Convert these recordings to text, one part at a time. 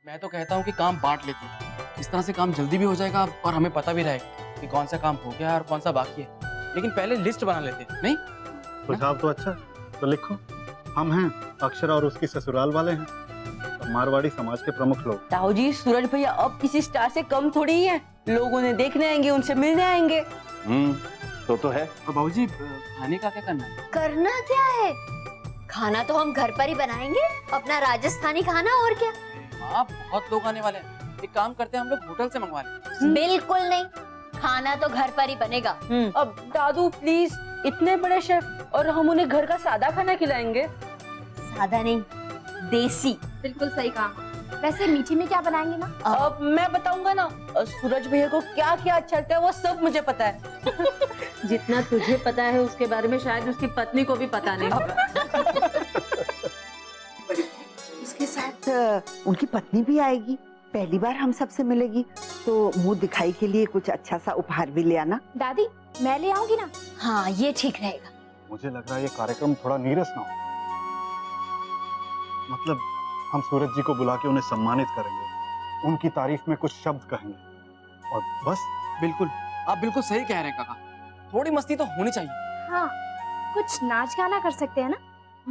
मैं तो कहता हूँ कि काम बांट लेते हैं, इस तरह से काम जल्दी भी हो जाएगा और हमें पता भी रहेगा कि कौन सा काम हो गया और कौन सा बाकी है। लेकिन पहले लिस्ट बना लेते, नहीं? सुझाव तो अच्छा, तो लिखो। हम हैं, अक्षरा और उसकी ससुराल वाले हैं, और मारवाड़ी समाज के प्रमुख लोग। ताऊ जी, सूरज भैया अब किसी स्टार से कम थोड़ी ही है। लोग उन्हें देखने आएंगे, उनसे मिलने आएंगे। तो है। तो बाबूजी खाने का क्या करना है? करना क्या है? खाना तो हम घर पर ही बनाएंगे, अपना राजस्थानी खाना, और क्या। हाँ, बहुत लोग आने वाले हैं। एक काम करते हैं, हम लोग होटल से मंगवा लें। बिल्कुल नहीं, खाना तो घर पर ही बनेगा। अब दादू प्लीज, इतने बड़े शेफ और हम उन्हें घर का सादा खाना खिलाएंगे? सादा नहीं, देसी। बिल्कुल सही कहा। वैसे मीठी में क्या बनाएंगे ना? अब मैं बताऊंगा ना, सूरज भैया को क्या क्या अच्छा लगता है वो सब मुझे पता है। जितना तुझे पता है उसके बारे में शायद उसकी पत्नी को भी पता नहीं होगा। उसके साथ उनकी पत्नी भी आएगी, पहली बार हम सबसे मिलेगी, तो मुंह दिखाई के लिए कुछ अच्छा सा उपहार भी ले आना। दादी, मैं ले आऊंगी ना? हाँ, ये ठीक रहेगा। मुझे लग रहा है ये कार्यक्रम थोड़ा नीरस ना हो। मतलब हम सूरज जी को बुला के उन्हें सम्मानित करेंगे, उनकी तारीफ में कुछ शब्द कहेंगे, और बस। बिल्कुल, आप बिल्कुल सही कह रहे हैं काका। थोड़ी मस्ती तो होनी चाहिए। हाँ, कुछ नाच गाना कर सकते हैं ना,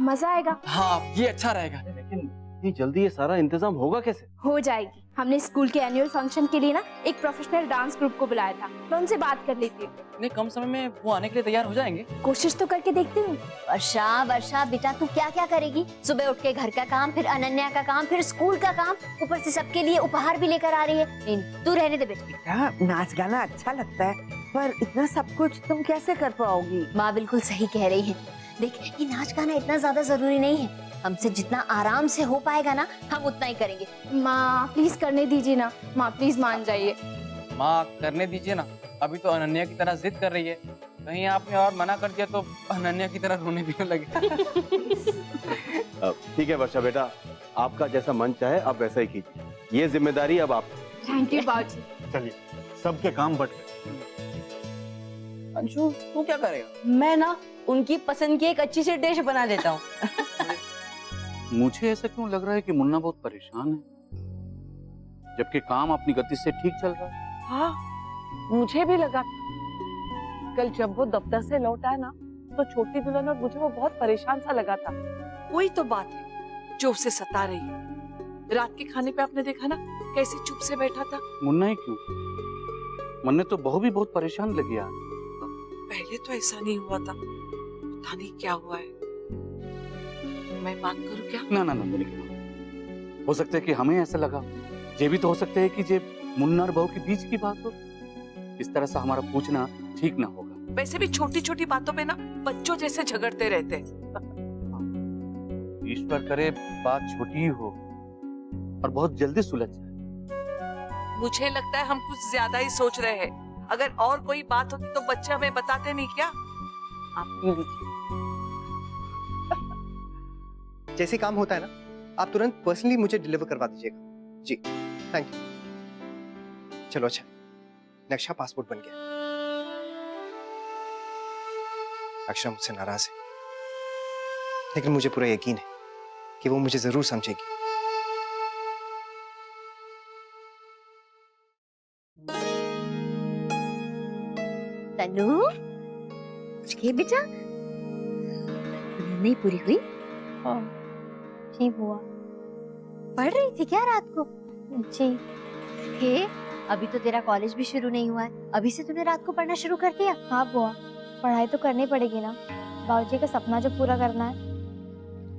मजा आएगा। हाँ, ये अच्छा रहेगा। लेकिन इतनी जल्दी ये सारा इंतजाम होगा कैसे? हो जाएगी। हमने स्कूल के एनुअल फंक्शन के लिए ना एक प्रोफेशनल डांस ग्रुप को बुलाया था, मैं उनसे बात कर लेती हूँ। इतने कम समय में वो आने के लिए तैयार हो जाएंगे? कोशिश तो करके देखती हूँ। वर्षा, वर्षा बेटा, तू क्या क्या करेगी? सुबह उठ के घर का काम, फिर अनन्या का काम, फिर स्कूल का काम, ऊपर से सबके लिए उपहार भी लेकर आ रही है। नहीं, तू रहने दे बेटी। हाँ, नाच गाना अच्छा लगता है, पर इतना सब कुछ तुम कैसे कर पाओगी? माँ बिल्कुल सही कह रही है। देख, ये नाच गाना इतना ज्यादा जरूरी नहीं है, हमसे जितना आराम से हो पाएगा ना, हम उतना ही करेंगे। माँ प्लीज करने दीजिए ना, माँ प्लीज मान जाइए। माँ करने दीजिए ना, अभी तो अनन्या की तरह जिद कर रही है, कहीं आपने और मना कर दिया तो अनन्या की तरह रोने भी लगे। ठीक है वर्षा बेटा, आपका जैसा मन चाहे आप वैसा ही कीजिए, ये जिम्मेदारी अब आप। थैंक यू बाबूजी। चलिए, सबके काम बट गए। अंशु, तू क्या करेगा? मैं ना उनकी पसंद की एक अच्छी सी डिश बना देता हूँ। मुझे ऐसा क्यों लग रहा है कि मुन्ना बहुत परेशान है, जबकि काम अपनी गति से ठीक चल रहा है। हाँ, मुझे भी लगा था। कल जब वो दफ्तर से लौटा है ना, तो छोटी दुल्हन और मुझे वो बहुत परेशान सा लगा था। कोई तो बात है जो उसे सता रही है। रात के खाने पे आपने देखा ना कैसे चुप से बैठा था। मुन्ना ही क्यों, मुन्ने तो बहू भी बहुत परेशान लगी आज। पहले तो ऐसा नहीं हुआ था, पता नहीं क्या हुआ है। मैं बात करूं क्या? ना ना ना, मेरी क्या, हो सकता है कि हमें ऐसा लगा, ये भी तो हो सकता है कि ये मुन्ना और बहू के बीच की बात हो। इस तरह से हमारा पूछना ठीक ना होगा। वैसे भी छोटी छोटी बातों पे ना बच्चों जैसे झगड़ते रहते हैं। ईश्वर करे बात छोटी ही हो और बहुत जल्दी सुलझ जाए। मुझे लगता है हम कुछ ज्यादा ही सोच रहे हैं। अगर और कोई बात होती तो बच्चे हमें बताते नहीं क्या? आप पी लीजिए। जैसे काम होता है ना, आप तुरंत पर्सनली मुझे डिलीवर करवा दीजिएगा। जी, थैंक यू। चलो अच्छा, नक्शा पासपोर्ट बन गया। अक्षरा मुझसे नाराज है, लेकिन मुझे पूरा यकीन है कि वो मुझे जरूर समझेगी। तनु, ये बेटा नहीं पूरी हुई? जी बुआ। पढ़ रही थी क्या रात को? जी। हे, अभी तो तेरा कॉलेज भी शुरू नहीं हुआ है, अभी से तूने रात को पढ़ना शुरू कर दिया? हाँ बुआ, पढ़ाई तो करनी पड़ेगी ना, बाबूजी का सपना जो पूरा करना है।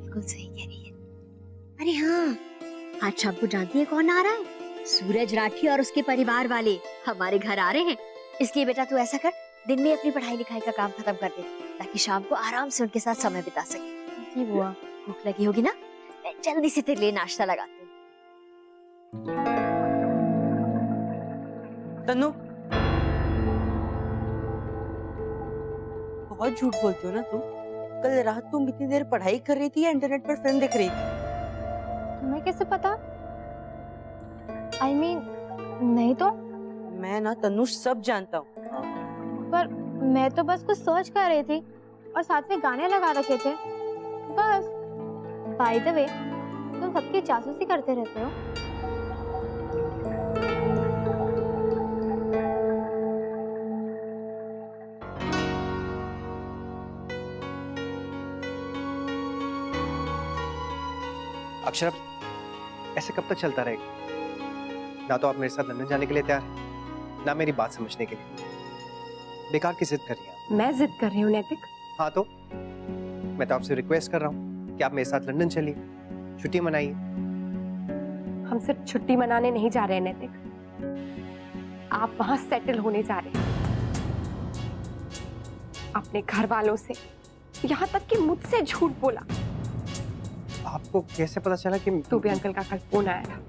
बिल्कुल सही कह रही है। अरे हाँ, आज शाम को जानती है कौन आ रहा है? सूरज राठी और उसके परिवार वाले हमारे घर आ रहे हैं। इसलिए बेटा तू ऐसा कर, दिन में अपनी पढ़ाई लिखाई का काम खत्म कर दे, ताकि शाम को आराम से उनके साथ समय बिता सके। जी बुआ। भूख लगी होगी ना, मैं जल्दी से तेरे लिए नाश्ता लगाती हूँ। तनु, बहुत झूठ बोलती हो ना तुम। कल रात तुम इतनी देर पढ़ाई कर रही थी या इंटरनेट पर फिल्म देख रही थी? तुम्हें कैसे पता? I mean, नहीं तो। मैं ना तनु सब जानता हूँ। पर मैं तो बस कुछ सर्च कर रही थी और साथ में गाने लगा रखे थे बस। बाय द वे, तुम सबकी जासूसी करते रहते हो। अक्षर, ऐसे कब तक चलता रहेगा? ना तो आप मेरे साथ लंदन जाने के लिए तैयार हैं, ना मेरी बात समझने के लिए। बेकार की जिद कर रही हैं आप। मैं जिद कर रही हूँ नैतिक? हाँ तो मैं तो आपसे रिक्वेस्ट कर रहा हूँ कि आप मेरे साथ लंदन चलिए, छुट्टी मनाइए। हम सिर्फ छुट्टी मनाने नहीं जा रहे हैं नैतिक, आप वहां सेटल होने जा रहे हैं, अपने घर वालों से, यहाँ तक कि मुझसे झूठ बोला। आपको कैसे पता चला कि तो भी अंकल का कल फोन आया था,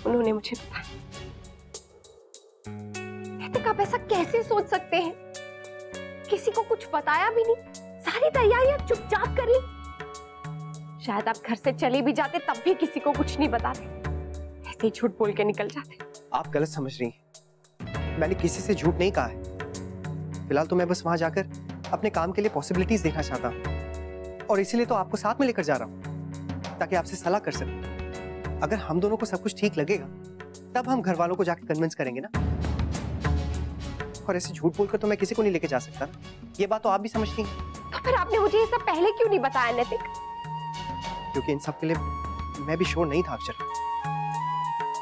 उन्होंने मुझे बताया। नैतिक आप ऐसा कैसे सोच सकते हैं? किसी को कुछ बताया भी नहीं, सारी तैयारियां चुपचाप कर ली। शायद आप घर से चले भी जाते तब भी किसी को कुछ नहीं बताते, ऐसे ही झूठ बोल के निकल जाते। आप गलत समझ रही हैं। मैंने किसी से झूठ नहीं कहा है। फिलहाल तो मैं बस वहां जाकर अपने काम के लिए पॉसिबिलिटीज देखना चाहता हूँ, और इसीलिए तो आपको साथ में लेकर जा रहा हूँ, ताकि आपसे सलाह कर सकूं। अगर हम दोनों को सब कुछ ठीक लगेगा तब हम घर वालों को जाकर कन्विंस करेंगे ना। और ऐसे झूठ बोलकर तो मैं किसी को नहीं लेके जा सकता। ये बात तो आप भी समझती हैं। तो फिर आपने मुझे ये सब पहले क्यों नहीं बताया नैतिक? क्योंकि इन सब के लिए मैं भी श्योर नहीं था अक्षर,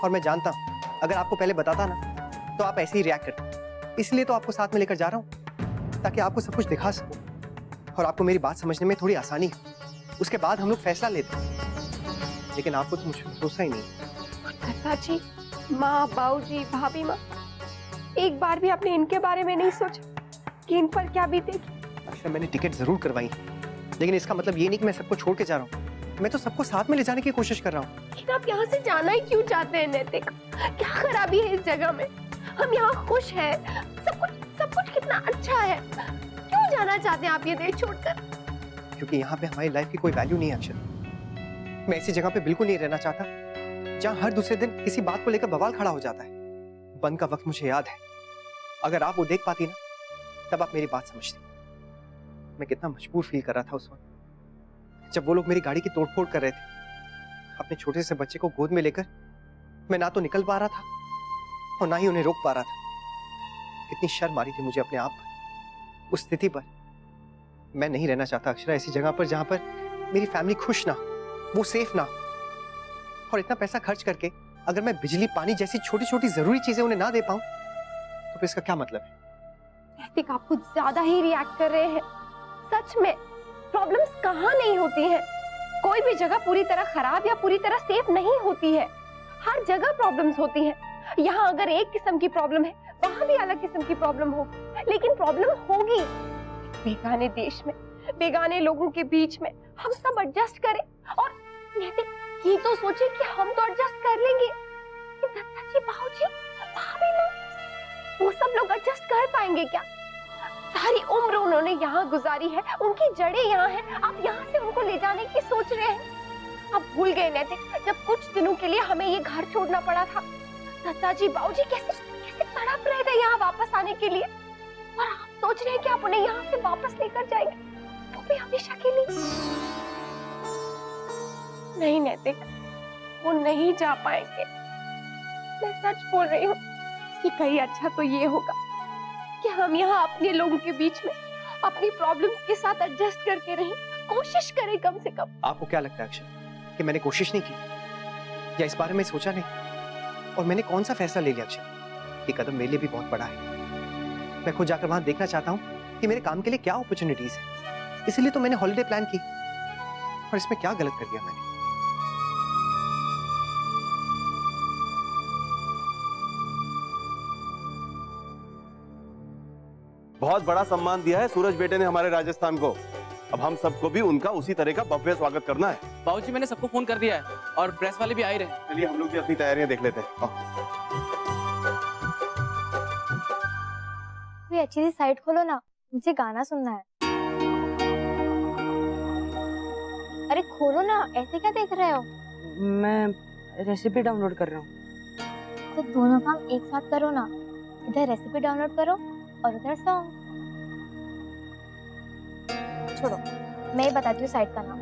और मैं जानता हूँ अगर आपको पहले बताता ना तो आप ऐसे ही रिएक्ट करते। इसलिए तो आपको साथ में लेकर जा रहा हूँ, ताकि आपको सब कुछ दिखा सकूं और आपको मेरी बात समझने में थोड़ी आसानी हो। उसके बाद हम लोग फैसला लेते हैं। लेकिन आपको तो मुझ पर भरोसा ही नहीं। चाची, माँ, बाबूजी, भाभी माँ, एक बार भी आपने इनके बारे में नहीं सोचा कि इन पर क्या बीतेगी? अक्षर, मैंने टिकट जरूर करवाई, लेकिन इसका मतलब ये नहीं कि मैं सबको छोड़ के जा रहा हूँ। मैं तो सबको साथ में ले जाने की कोशिश कर रहा हूँ। लेकिन आप यहाँ से जाना ही क्यों चाहते हैं नैतिक? क्या खराबी है इस जगह में? हम यहाँ खुश हैं, सब कुछ कितना अच्छा है। क्यों जाना चाहते हैं आप ये देश छोड़कर? क्योंकि यहाँ पे हमारी लाइफ की कोई वैल्यू नहीं है अक्षर। मैं ऐसी जगह पे बिल्कुल नहीं रहना चाहता जहाँ हर दूसरे दिन किसी बात को लेकर बवाल खड़ा हो जाता है। बंद का वक्त मुझे याद है। अगर आप वो देख पाती ना तब आप मेरी बात समझती। मैं कितना मजबूर फील कर रहा था उस वक्त, जब वो लोग मेरी गाड़ी की तोड़फोड़ कर रहे थे। अपने छोटे से बच्चे को गोद में लेकर मैं ना तो निकल पा रहा था और ना ही उन्हें रोक पा रहा था। कितनी शर्म आ रही थी मुझे अपने आप पर, उस स्थिति पर। मैं नहीं रहना चाहता अक्षरा ऐसी जगह पर जहां पर मेरी फैमिली खुश ना, वो सेफ ना। और इतना पैसा खर्च करके अगर मैं बिजली, पानी जैसी छोटी छोटी जरूरी चीजें उन्हें ना दे पाऊं तो फिर इसका क्या मतलब है? नैतिक, आप कुछ ज्यादा ही रिएक्ट कर रहे हैं। सच में प्रॉब्लम्स कहाँ नहीं होती हैं। कोई भी जगह पूरी तरह खराब या पूरी तरह सेफ नहीं होती है। हर जगह प्रॉब्लम्स होती हैं। यहाँ अगर एक किस्म की प्रॉब्लम है, वहाँ भी अलग किस्म की प्रॉब्लम होगी, लेकिन प्रॉब्लम होगी। बेगाने देश में, बेगाने लोगों के बीच में हम सब एडजस्ट करें। और नैतिक, ये तो सोचे कि हम तो एडजस्ट कर लेंगे, दत्ता जी, बाबूजी, भाभी माँ, वो सब लोग एडजस्ट कर पाएंगे क्या? सारी उम्र उन्होंने यहाँ गुजारी है, उनकी जड़ें यहाँ हैं। आप यहाँ से उनको ले जाने की सोच रहे हैं। आप भूल गए नैतिक, जब कुछ दिनों के लिए हमें ये घर छोड़ना पड़ा था, दत्ता जी, बाबूजी कैसे तड़प रहे थे यहाँ वापस आने के लिए, और आप सोच रहे हैं कि आप उन्हें यहाँ से वापस लेकर जाएंगे, वो भी हमेशा के लिए? नहीं नैतिक, वो नहीं जा पाएंगे। मैं सच बोल रही हूँ। इससे कहीं अच्छा तो ये होगा कि हम यहाँ अपने लोगों के बीच में अपनी प्रॉब्लम्स के साथ एडजस्ट करके रहें, कोशिश करें कम से कम। आपको क्या लगता है अक्षर कि मैंने कोशिश नहीं की या इस बारे में सोचा नहीं? और मैंने कौन सा फैसला ले लिया अक्षर? ये कदम मेरे लिए भी बहुत बड़ा है। मैं खुद जाकर वहां देखना चाहता हूँ कि मेरे काम के लिए क्या अपॉर्चुनिटीज है। इसलिए तो मैंने हॉलिडे प्लान की, और इसमें क्या गलत कर दिया मैंने? बहुत बड़ा सम्मान दिया है सूरज बेटे ने हमारे राजस्थान को। अब हम सबको भी उनका उसी तरह का भव्य स्वागत करना है। बाबूजी, मैंने सबको फोन कर दिया है और प्रेस वाले भी आ ही रहे हैं। चलिए हम लोग भी अपनी तैयारियां देख लेते हैं। कोई अच्छी सी साइट खोलो ना, मुझे गाना सुनना है। अरे खोलो ना, ऐसे क्या देख रहे हो? मैं रेसिपी डाउनलोड कर रहा हूँ। तो दोनों काम एक साथ करो ना, इधर रेसिपी डाउनलोड करो और उधर सॉन्ग। छोड़ो, मैं ही बताती हूँ साइट का नाम।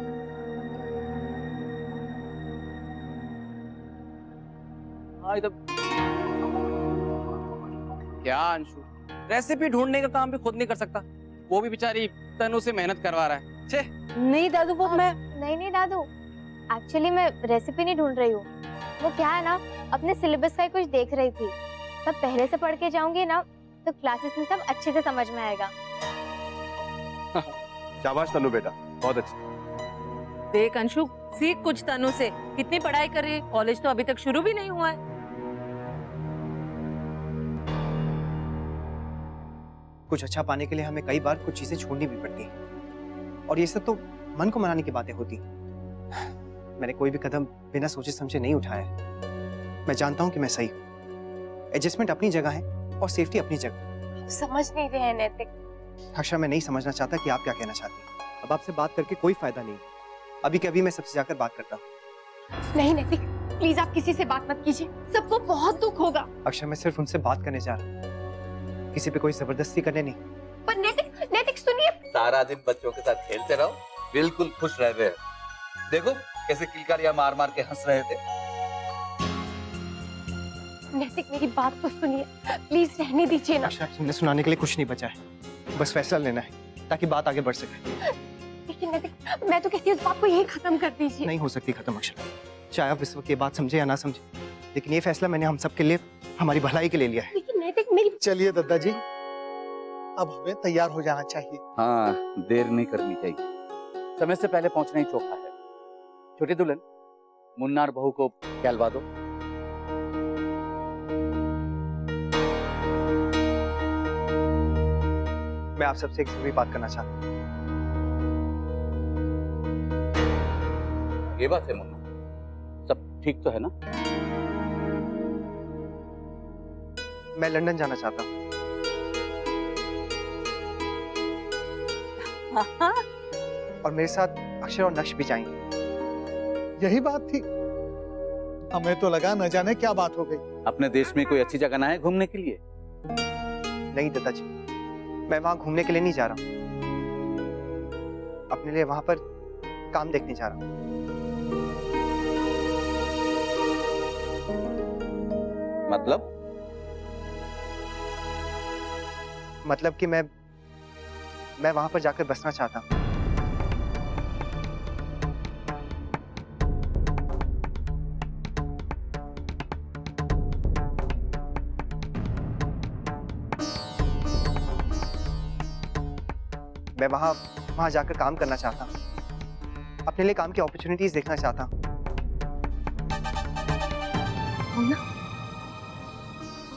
क्या अंशु, रेसिपी ढूंढने का काम भी खुद नहीं कर सकता, वो भी बेचारी तनु से मेहनत करवा रहा है। छे। नहीं दादू, वो मैं नहीं दादू, एक्चुअली मैं रेसिपी नहीं ढूंढ रही हूँ, वो क्या है ना, अपने सिलेबस का ही कुछ देख रही थी। तब पहले से पढ़ के जाऊंगी ना तो क्लासेस में सब अच्छे से समझ में आएगा। शाबाश तनु बेटा, बहुत अच्छा। देख अंशु, सीख कुछ तनु से। कितनी पढ़ाई कर रही है, कॉलेज तो अभी तक शुरू भी नहीं हुआ है। कुछ अच्छा पाने के लिए हमें कई बार कुछ चीजें छोड़नी भी पड़ती हैं, और ये सब तो मन को मनाने की बातें होती। मैंने कोई भी कदम बिना सोचे समझे नहीं उठाया है। मैं जानता हूँ कि मैं सही हूँ। एडजस्टमेंट अपनी जगह है और सेफ्टी अपनी जगह। समझ नहीं रहे हैं नैतिक। अक्षरा, मैं नहीं समझना चाहता कि आप क्या कहना चाहती हैं। अब आपसे बात करके कोई फायदा नहीं। अभी के अभी मैं सबसे जाकर बात करता हूँ। नहीं नैतिक, प्लीज आप किसी से बात मत कीजिए, सबको बहुत दुख होगा। अक्षरा, मैं सिर्फ उनसे बात करने जा रहा हूँ, किसी पे कोई जबरदस्ती करने नहीं। पर नैतिक, नैतिक सुनिए। सारा दिन बच्चों के साथ खेलते रहो, बिल्कुल खुश रह गए। देखो कैसे किलकारियां मार मार के हंस रहे थे। नैतिक मेरी बात तो सुनिए, प्लीज रहने दीजिए ना। अक्षरा, सुनने सुनाने के लिए कुछ नहीं बचा है, बस फैसला लेना है ताकि बात आगे बढ़ सके। लेकिन नैतिक, मैं तो कहती हूँ इस बात को यही खत्म कर दीजिए। नहीं हो सकती खत्म अक्षरा, चाहे आप इस वक्त ये बात समझे या ना समझे, लेकिन ये फैसला मैंने हम सबके लिए, हमारी भलाई के लिए लिया है। लेकिन नैतिक मेरी। चलिए दादाजी, अब हमें तैयार हो जाना चाहिए। हाँ, देर नहीं करनी चाहिए, समय से पहले पहुंचना ही चौका है। छोटी दुल्हन, मुन्ना और बहू को कहलवा दो। मैं आप सबसे एक जरूरी बात करना चाहता हूँ। ये बात है मुन्ना, सब ठीक तो है ना? मैं लंदन जाना चाहता हूँ। और मेरे साथ अक्षर और नक्श भी जाएंगे। यही बात थी, हमें तो लगा न जाने क्या बात हो गई। अपने देश में कोई अच्छी जगह ना है घूमने के लिए? नहीं दादाजी, मैं वहां घूमने के लिए नहीं जा रहा हूँ, अपने लिए वहां पर काम देखने जा रहा हूँ। मतलब कि मैं वहां पर जाकर बसना चाहता हूँ। मैं वहां जाकर काम करना चाहता हूँ, अपने लिए काम की अपॉर्चुनिटीज देखना चाहता हूँ।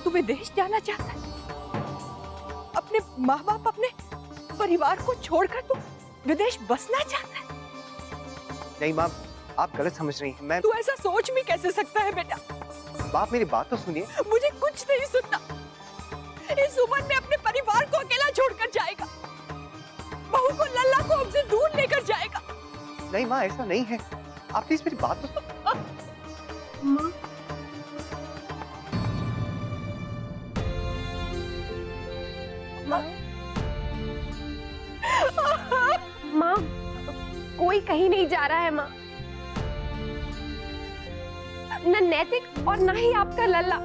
तू विदेश जाना चाहता है? अपने माँ बाप, अपने परिवार को छोड़कर तू विदेश बसना चाहता है? नहीं माँ, आप गलत समझ रही हैं। तू ऐसा सोच भी कैसे सकता है बेटा? बाप मेरी बात तो सुनिए। मुझे कुछ नहीं सुनना। इस उम्र में अपने परिवार को अकेला छोड़कर जाएगा, बहू को लल्ला को हमसे दूर लेकर जाएगा। नहीं माँ, ऐसा नहीं है, आप प्लीज मेरी बात तो सुनो। माँ, कोई कहीं नहीं जा रहा है माँ। न नैतिक और न ही आपका लल्ला।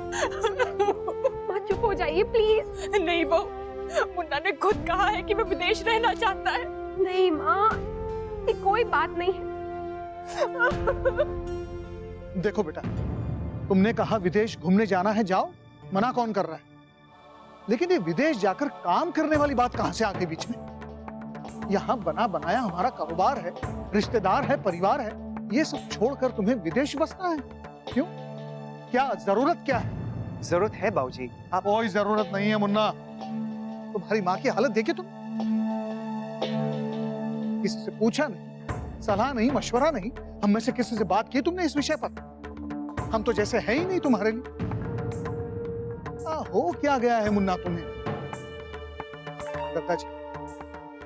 माँ चुप हो जाइए प्लीज। नहीं बहू, मुन्ना ने खुद कहा है कि वो विदेश रहना चाहता है। नहीं माँ, ये कोई बात नहीं है। देखो बेटा, तुमने कहा विदेश घूमने जाना है, जाओ, मना कौन कर रहा है? लेकिन ये विदेश जाकर काम करने वाली बात कहां से आ गई बीच में? यहाँ बना बनाया हमारा कारोबार है, रिश्तेदार है, परिवार है, ये सब छोड़कर तुम्हें विदेश बसना है? क्यों? क्या जरूरत क्या है? जरूरत है बाबूजी। आप कोई जरूरत नहीं है मुन्ना। तुम्हारी माँ की हालत देखी तुम? किसी से पूछा नहीं, सलाह नहीं, मशवरा नहीं, हम में से किसी से बात की तुमने इस विषय पर? हम तो जैसे है ही नहीं तुम्हारे लिए। हो क्या गया है मुन्ना तुम्हें? दादाजी,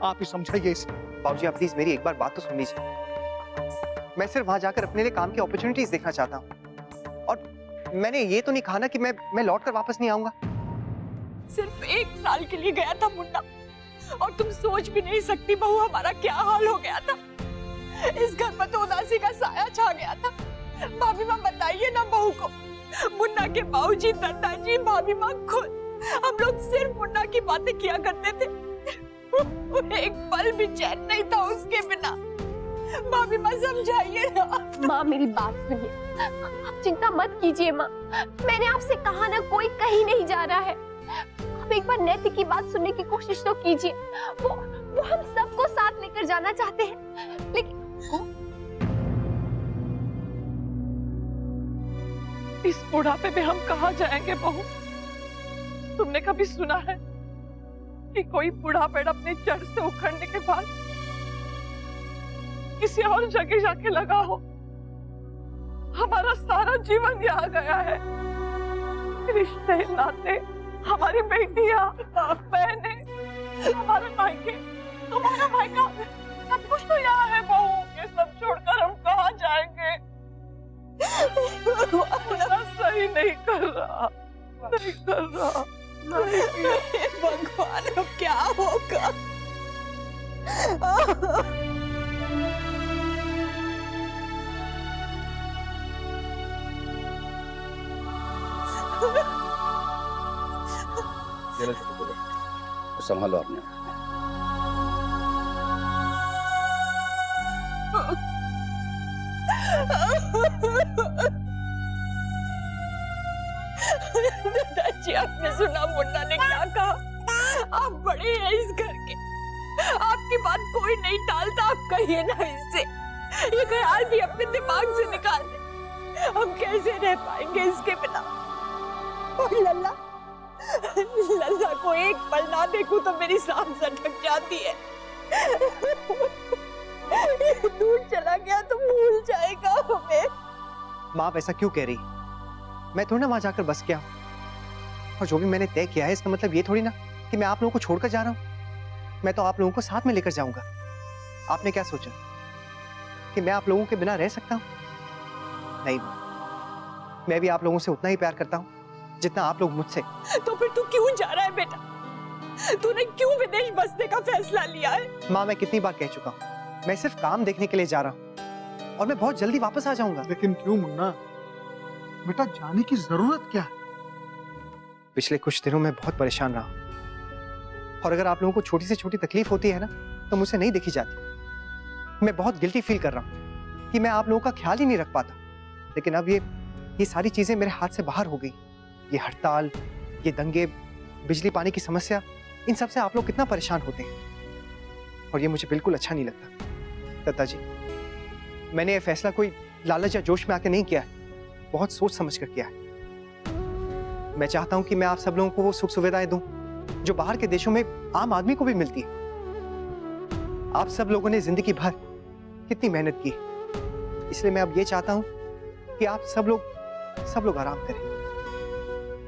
आप ही समझाइए इसे। बाबूजी, आप प्लीज मेरी एक बार बात तो सुन लीजिए। मैं सिर्फ वहां जाकर अपने लिए काम की अपॉर्चुनिटीज देखना चाहता हूँ, और मैंने ये तो नहीं कहा ना कि मैं लौट कर वापस नहीं आऊंगा। सिर्फ 1 साल के लिए गया था मुन्ना, और तुम सोच भी नहीं सकती बहू हमारा क्या हाल हो गया था। इस घर पर तो उदासी का साया छा गया था। भाभी माँ बताइए ना बहू को, मुन्ना के बाबूजी, दादाजी, भाभी माँ खुद, हम लोग सिर्फ मुन्ना की बातें किया करते थे। एक पल भी चैन नहीं था उसके बिना। भाभी माँ समझाइए ना। माँ मेरी बात सुनिए, आप चिंता मत कीजिए माँ। मैंने आपसे कहा ना, कोई कहीं नहीं जा रहा है। आप एक बार नैति की बात सुनने की कोशिश तो कीजिए। वो हम सबको साथ लेकर जाना चाहते हैं, लेकिन इस बुढ़ापे में हम कहाँ जाएंगे बहू? तुमने कभी सुना है कि कोई बूढ़ा पेड़ अपने जड़ से उखड़ने के बाद किसी और जगह जाके लगा हो? हमारा सारा जीवन यहाँ गया है। रिश्ते नाते, हमारी बेटियां, बहनें, हमारे भाई, तुम्हारा भाई का सब कुछ तो यहाँ है बहू। ये सब छोड़कर हम कहाँ जाएंगे? भगवान सही नहीं कर रहा, नहीं कर रहा। भगवान अब क्या होगा? चलो चलो, संभालो अपने। दादाजी, आपने सुना मुन्ना ने क्या कहा? आप बड़े हैं इस घर के, आपकी बात कोई नहीं टालता। आप कहिए ना इससे, ये ख्याल भी अपने दिमाग से निकाल दे। हम कैसे रह पाएंगे इसके बिना? और लल्ला, लल्ला को एक पल ना देखूं तो मेरी सांस अटक जाती है। ये दूर चला गया तो भूल जाएगा हमें। माँ आप ऐसा क्यों कह रही? मैं थोड़ी ना वहां जाकर बस गया, और जो भी मैंने तय किया है इसका मतलब ये थोड़ी ना कि मैं आप लोगों को छोड़कर जा रहा हूँ। मैं तो आप लोगों को साथ में लेकर जाऊंगा। आपने क्या सोचा कि मैं आप लोगों के बिना रह सकता हूँ? नहीं, मैं भी आप लोगों से उतना ही प्यार करता हूँ जितना आप लोग मुझसे। तो फिर तू क्यों जा रहा है बेटा? तूने क्यों विदेश बसने का फैसला लिया है? माँ मैं कितनी बार कह चुका हूँ, मैं सिर्फ काम देखने के लिए जा रहा हूँ और मैं बहुत जल्दी वापस आ जाऊंगा। लेकिन क्यों मुन्ना, बेटा जाने की जरूरत क्या है? पिछले कुछ दिनों में बहुत परेशान रहा, और अगर आप लोगों को छोटी से छोटी तकलीफ होती है ना तो मुझसे नहीं देखी जाती। मैं बहुत गिल्टी फील कर रहा हूँ कि मैं आप लोगों का ख्याल ही नहीं रख पाता। लेकिन अब ये सारी चीजें मेरे हाथ से बाहर हो गई। ये हड़ताल, ये दंगे, बिजली पानी की समस्या, इन सब से आप लोग कितना परेशान होते हैं, और ये मुझे बिल्कुल अच्छा नहीं लगता। दत्ता जी, मैंने ये फैसला कोई लालच या जोश में आके नहीं किया है, बहुत सोच समझ कर किया है। मैं चाहता हूं कि मैं आप सब लोगों को वो सुख सुविधाएं दूं जो बाहर के देशों में आम आदमी को भी मिलती है। आप सब लोगों ने जिंदगी भर कितनी मेहनत की, इसलिए मैं अब ये चाहता हूं कि आप सब लोग आराम करें।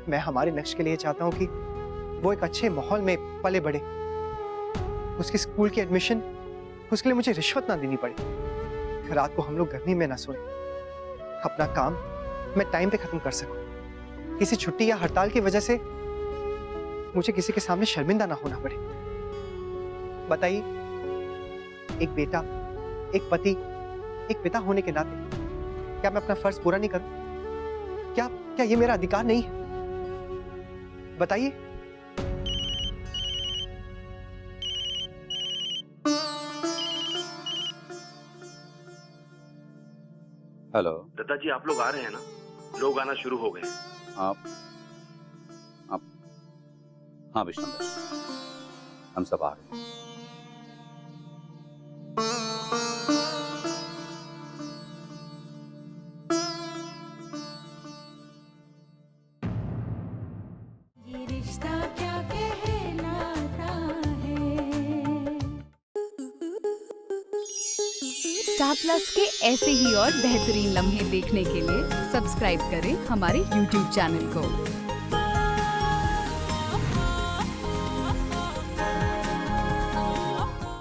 मैं हमारे लक्ष्य के लिए चाहता हूं कि वो एक अच्छे माहौल में पले बढ़े, उसकी स्कूल की एडमिशन, उसके लिए मुझे रिश्वत ना देनी पड़े, रात को हम लोग गर्मी में ना सोए, अपना काम मैं टाइम पे खत्म कर सकूं, किसी छुट्टी या हड़ताल की वजह से मुझे किसी के सामने शर्मिंदा ना होना पड़े। बताइए, एक बेटा, एक पति, एक पिता होने के नाते क्या मैं अपना फर्ज पूरा नहीं करूं? क्या ये मेरा अधिकार नहीं है? बताइए। हेलो दत्ता जी, आप लोग आ रहे हैं ना? लोग आना शुरू हो गए। आप हाँ विष्णु, हम सब आ रहे हैं। ये रिश्ता क्या कहलाता है। स्टार प्लस के ऐसे ही और बेहतरीन लम्हे देखने के लिए सब्सक्राइब करें हमारे YouTube चैनल को।